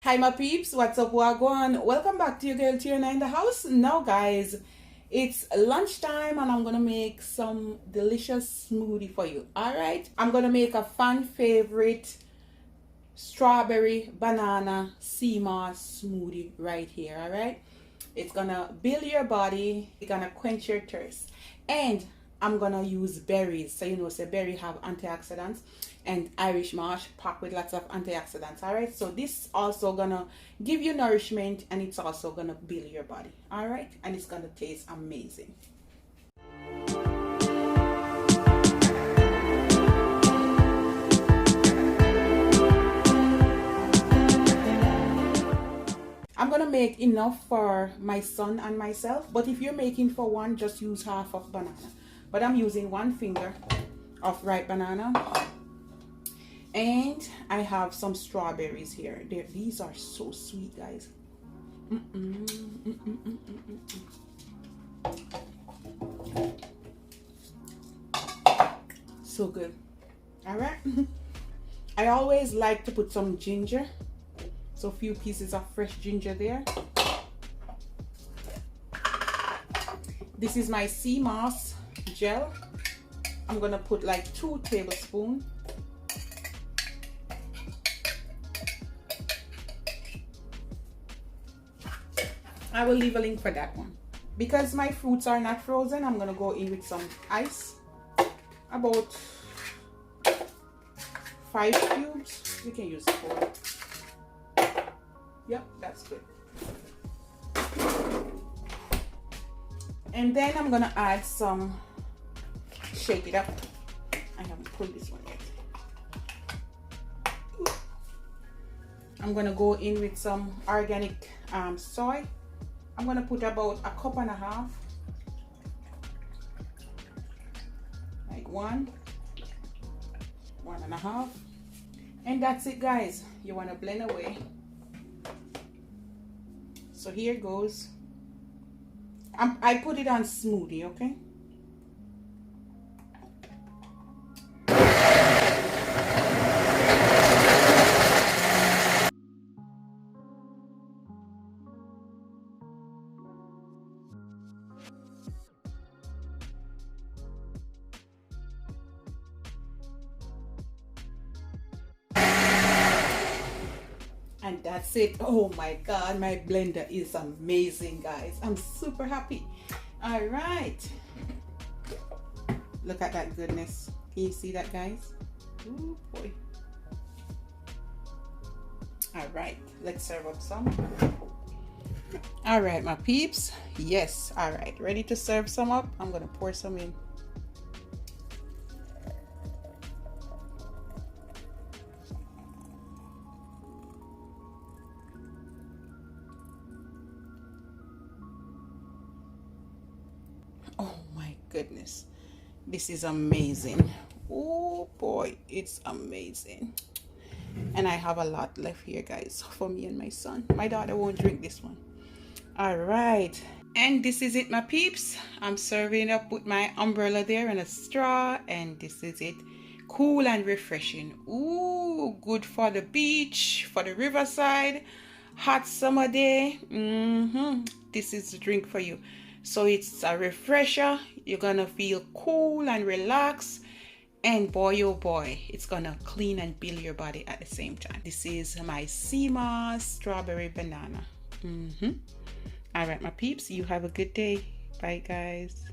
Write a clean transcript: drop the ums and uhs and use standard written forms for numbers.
Hi my peeps, what's up, wagwan? Welcome back to your girl Tionia in the house. Now guys, it's lunchtime and I'm gonna make some delicious smoothie for you. Alright, I'm gonna make a fan favorite strawberry banana sea moss smoothie right here. Alright, it's gonna build your body, it's gonna quench your thirst, and I'm gonna use berries. So you know, say berry have antioxidants, and Irish moss packed with lots of antioxidants. All right, so this also gonna give you nourishment, and it's also gonna build your body. All right, and it's gonna taste amazing. I'm gonna make enough for my son and myself, but if you're making for one, just use half of banana. But I'm using 1 finger of ripe banana, and I have some strawberries here. These are so sweet, guys. So good. All right. I always like to put some ginger, so a few pieces of fresh ginger there. This is my sea moss gel. I'm gonna put like 2 tablespoons. I will leave a link for that one. Because my fruits are not frozen, I'm gonna go in with some ice. About 5 cubes. We can use 4. Yep, that's good. And then I'm gonna add some, shake it up. I haven't pulled this one yet. I'm gonna go in with some organic soy. I'm gonna put about 1.5 cups, like 1.5, and that's it, guys. You want to blend away. So here goes. I put it on smoothie, okay? And that's it. Oh my god, my blender is amazing, guys. I'm super happy. All right, look at that goodness. Can you see that, guys? Oh boy. All right, let's serve up some. All right, my peeps. Yes, all right, ready to serve some up. I'm gonna pour some in. Oh my goodness, this is amazing. Oh boy, it's amazing. And I have a lot left here, guys, for me and my son. My daughter won't drink this one. All right, and this is it, my peeps. I'm serving up with my umbrella there and a straw, and this is it. Cool and refreshing. Ooh, good for the beach, for the riverside, hot summer day. This is the drink for you. So it's a refresher. You're gonna feel cool and relaxed, and boy oh boy, it's gonna clean and build your body at the same time. This is my sea moss strawberry banana. All right, my peeps, you have a good day. Bye, guys.